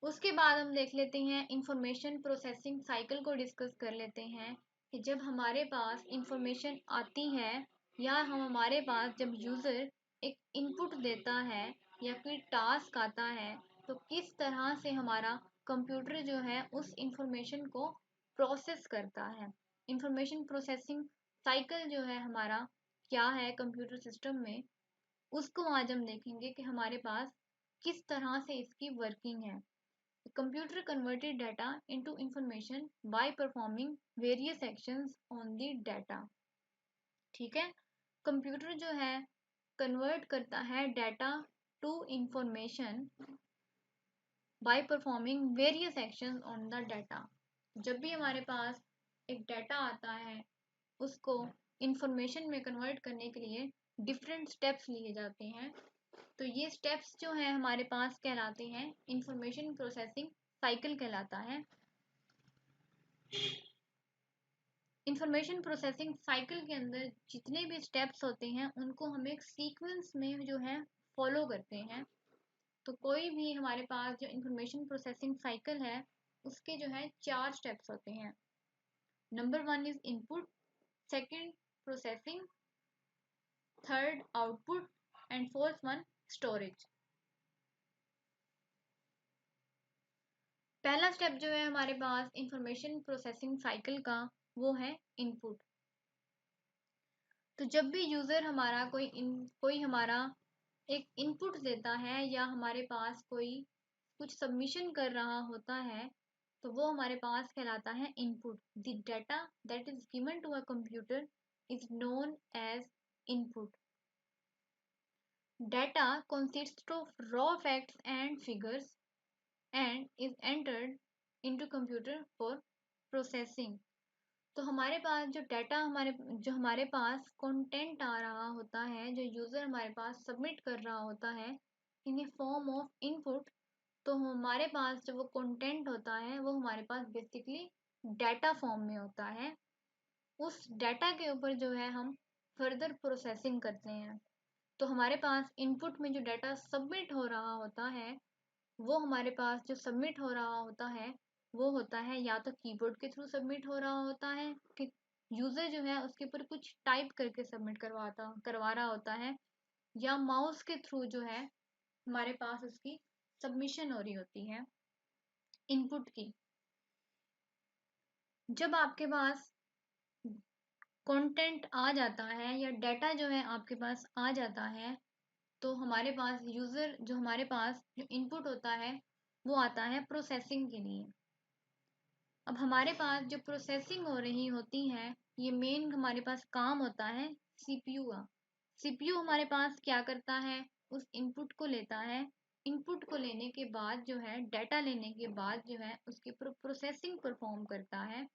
उसके बाद हम देख लेते हैं इंफॉर्मेशन प्रोसेसिंग साइकिल को डिस्कस कर लेते हैं कि जब हमारे पास इंफॉर्मेशन आती है या हमारे पास जब यूज़र एक इनपुट देता है या कोई टास्क आता है तो किस तरह से हमारा कंप्यूटर जो है उस इंफॉर्मेशन को प्रोसेस करता है। इंफॉर्मेशन प्रोसेसिंग साइकिल जो है हमारा क्या है कंप्यूटर सिस्टम में, उसको आज हम देखेंगे कि हमारे पास किस तरह से इसकी वर्किंग है। The computer converted data into information by performing various actions on the data। ठीक है, कंप्यूटर जो है कन्वर्ट करता है data to information by performing various actions on the data. जब भी हमारे पास एक डाटा आता है उसको इंफॉर्मेशन में कन्वर्ट करने के लिए डिफरेंट स्टेप्स लिए जाते हैं। तो ये स्टेप्स जो हैं हमारे पास कहलाते हैं इंफॉर्मेशन प्रोसेसिंग साइकिल कहलाता है। इंफॉर्मेशन प्रोसेसिंग साइकिल के अंदर जितने भी स्टेप्स होते हैं उनको हम एक सीक्वेंस में जो है फॉलो करते हैं। तो कोई भी हमारे पास जो इंफॉर्मेशन प्रोसेसिंग साइकिल है उसके जो है 4 स्टेप्स होते हैं। Number 1 is input, second processing, third output and fourth one storage. पहला स्टेप जो है हमारे पास इंफॉर्मेशन प्रोसेसिंग साइकिल का वो है इनपुट। तो जब भी यूज़र हमारा कोई हमारा एक इनपुट देता है या हमारे पास कोई कुछ सबमिशन कर रहा होता है तो वो हमारे पास कहलाता है input. The data that is given to a computer is known as input. Data consists of raw facts and figures and is entered into computer for processing। तो हमारे पास जो हमारे पास कंटेंट आ रहा होता है, जो यूज़र हमारे पास सबमिट कर रहा होता है इन ए फॉर्म ऑफ इनपुट, तो हमारे पास जो वो कंटेंट होता है वो हमारे पास बेसिकली डाटा फॉर्म में होता है। उस डाटा के ऊपर जो है हम फर्दर प्रोसेसिंग करते हैं। तो हमारे पास इनपुट में जो डाटा सबमिट हो रहा होता है वो हमारे पास जो सबमिट हो रहा होता है वो होता है या तो कीबोर्ड के थ्रू सबमिट हो रहा होता है कि यूज़र जो है उसके ऊपर कुछ टाइप करके सबमिट करवा रहा होता है, या माउस के थ्रू जो है हमारे पास उसकी सबमिशन हो रही होती है इनपुट की। जब आपके पास कंटेंट आ जाता है या डाटा जो है आपके पास आ जाता है तो हमारे पास हमारे पास जो इनपुट होता है वो आता है प्रोसेसिंग के लिए। अब हमारे पास जो प्रोसेसिंग हो रही होती है ये मेन हमारे पास काम होता है सीपीयू का। सीपीयू हमारे पास क्या करता है, उस इनपुट को लेता है, इनपुट को लेने के बाद जो है डाटा लेने के बाद जो है उसकी प्रोसेसिंग परफॉर्म करता है।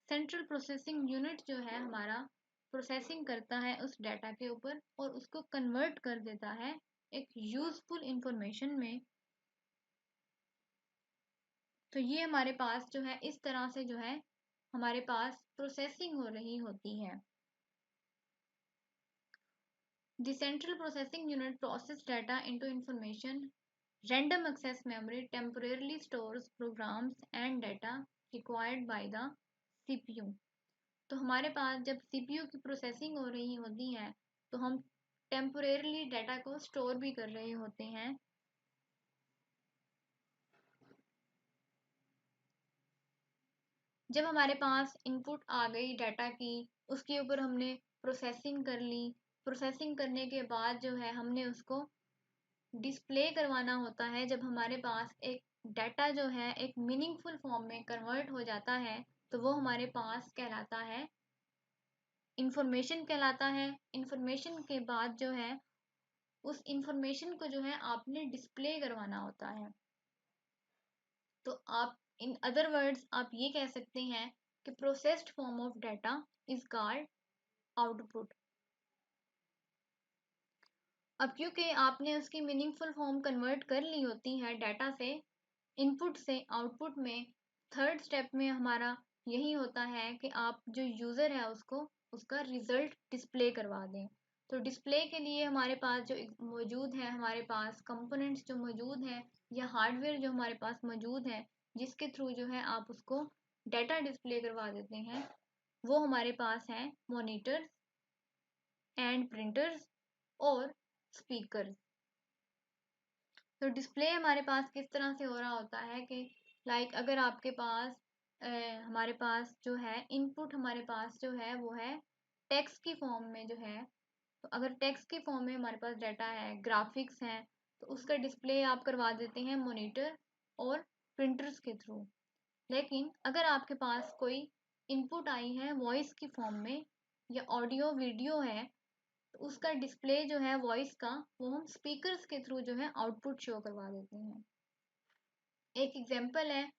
सेंट्रल प्रोसेसिंग यूनिट जो है हमारा प्रोसेसिंग करता है उस डाटा के ऊपर और उसको कन्वर्ट कर देता है एक यूजफुल इंफॉर्मेशन में। तो ये हमारे पास जो है इस तरह से जो है हमारे पास प्रोसेसिंग हो रही होती है। The central processing unit processes data into information। Random access memory temporarily stores programs and data required by the CPU। तो हमारे पास जब CPU की प्रोसेसिंग हो रही होती है तो हम टेम्पोरेरली डाटा को स्टोर भी कर रहे होते हैं। जब हमारे पास इनपुट आ गई डाटा की, उसके ऊपर हमने प्रोसेसिंग कर ली, प्रोसेसिंग करने के बाद जो है हमने उसको डिस्प्ले करवाना होता है। जब हमारे पास एक डाटा जो है एक मीनिंगफुल फॉर्म में कन्वर्ट हो जाता है तो वो हमारे पास कहलाता है इंफॉर्मेशन कहलाता है। इंफॉर्मेशन के बाद जो है उस इंफॉर्मेशन को जो है आपने डिस्प्ले करवाना होता है। तो आप इन अदर वर्ड्स आप ये कह सकते हैं कि processed form of data is called output. अब क्योंकि आपने उसकी मीनिंगफुल फॉर्म कन्वर्ट कर ली होती है डाटा से, इनपुट से आउटपुट में, थर्ड स्टेप में हमारा यही होता है कि आप जो यूज़र है उसको उसका रिजल्ट डिस्प्ले करवा दें। तो डिस्प्ले के लिए हमारे पास जो मौजूद है, हमारे पास कंपोनेंट्स जो मौजूद हैं या हार्डवेयर जो हमारे पास मौजूद है, जिसके थ्रू जो है आप उसको डाटा डिस्प्ले करवा देते हैं, वो हमारे पास हैं मॉनिटर्स एंड प्रिंटर्स और स्पीकर्स। तो डिस्प्ले हमारे पास किस तरह से हो रहा होता है कि अगर आपके पास हमारे पास जो है इनपुट हमारे पास जो है वो है टेक्स्ट की फॉर्म में जो है, तो अगर टेक्स्ट की फॉर्म में हमारे पास डाटा है, ग्राफिक्स हैं, तो उसका डिस्प्ले आप करवा देते हैं मॉनिटर और प्रिंटर्स के थ्रू। लेकिन अगर आपके पास कोई इनपुट आई है वॉइस की फॉर्म में या ऑडियो वीडियो है, तो उसका डिस्प्ले जो है वॉइस का वो हम स्पीकर्स के थ्रू जो है आउटपुट शो करवा देते हैं। एक एग्जांपल है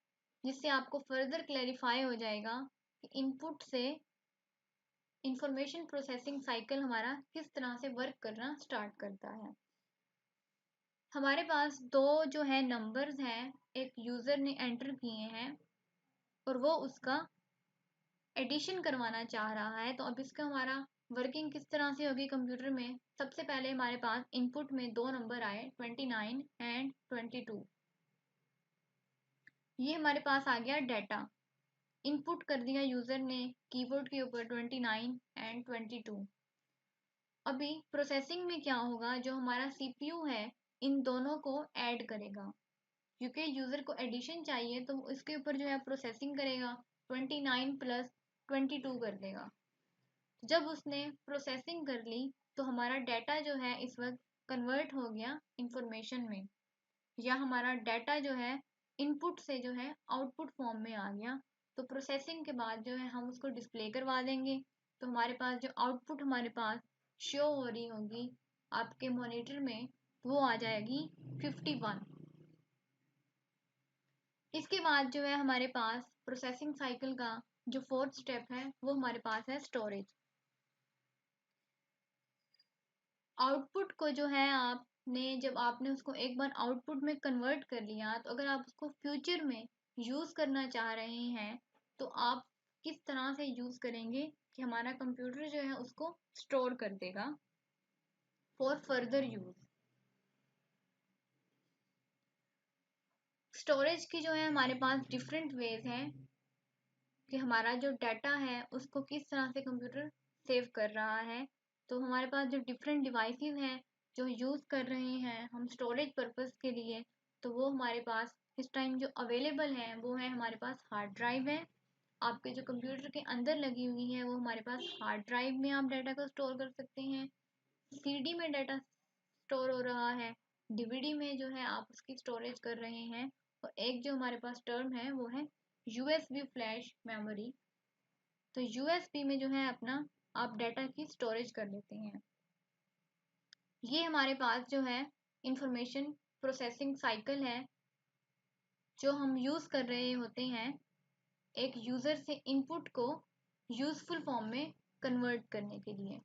जिससे आपको फर्दर क्लैरिफाई हो जाएगा कि इनपुट से इंफॉर्मेशन प्रोसेसिंग साइकिल हमारा किस तरह से वर्क करना स्टार्ट करता है। हमारे पास दो जो है नंबर्स हैं, एक यूज़र ने एंटर किए हैं और वो उसका एडिशन करवाना चाह रहा है। तो अब इसका हमारा वर्किंग किस तरह से होगी कंप्यूटर में। सबसे पहले हमारे पास इनपुट में दो नंबर आए 29 एंड 22। ये हमारे पास आ गया डाटा, इनपुट कर दिया यूज़र ने कीबोर्ड के ऊपर 29 एंड 22। अभी प्रोसेसिंग में क्या होगा, जो हमारा सीपीयू है इन दोनों को ऐड करेगा, क्योंकि यूज़र को एडिशन चाहिए तो इसके ऊपर जो है प्रोसेसिंग करेगा, 29 प्लस 22 कर देगा। जब उसने प्रोसेसिंग कर ली तो हमारा डाटा जो है इस वक्त कन्वर्ट हो गया इंफॉर्मेशन में, या हमारा डाटा जो है इनपुट से जो है आउटपुट फॉर्म में आ गया। तो प्रोसेसिंग के बाद जो है हम उसको डिस्प्ले करवा देंगे, तो हमारे पास जो आउटपुट हमारे पास शो हो रही होगी आपके मॉनिटर में, वो आ जाएगी 51। इसके बाद जो है हमारे पास प्रोसेसिंग साइकिल का जो फोर्थ स्टेप है वो हमारे पास है स्टोरेज। आउटपुट को जो है जब आपने उसको एक बार आउटपुट में कन्वर्ट कर लिया, तो अगर आप उसको फ्यूचर में यूज़ करना चाह रहे हैं तो आप किस तरह से यूज़ करेंगे कि हमारा कंप्यूटर जो है उसको स्टोर कर देगा फॉर फर्दर यूज़। स्टोरेज की जो है हमारे पास डिफरेंट वेज हैं कि हमारा जो डाटा है उसको किस तरह से कंप्यूटर सेव कर रहा है। तो हमारे पास जो डिफरेंट डिवाइसेस हैं जो यूज़ कर रहे हैं हम स्टोरेज पर्पस के लिए, तो वो हमारे पास इस टाइम जो अवेलेबल हैं वो है हमारे पास हार्ड ड्राइव है। आपके जो कंप्यूटर के अंदर लगी हुई है वो हमारे पास हार्ड ड्राइव में आप डाटा को स्टोर कर सकते हैं। सीडी में डाटा स्टोर हो रहा है, डीवीडी में जो है आप उसकी स्टोरेज कर रहे हैं, और एक जो हमारे पास टर्म है वो है यूएसबी फ्लैश मेमोरी। तो यूएसबी में जो है अपना आप डाटा की स्टोरेज कर लेते हैं। ये हमारे पास जो है इंफॉर्मेशन प्रोसेसिंग साइकिल है जो हम यूज़ कर रहे होते हैं एक यूज़र से इनपुट को यूज़फुल फॉर्म में कन्वर्ट करने के लिए।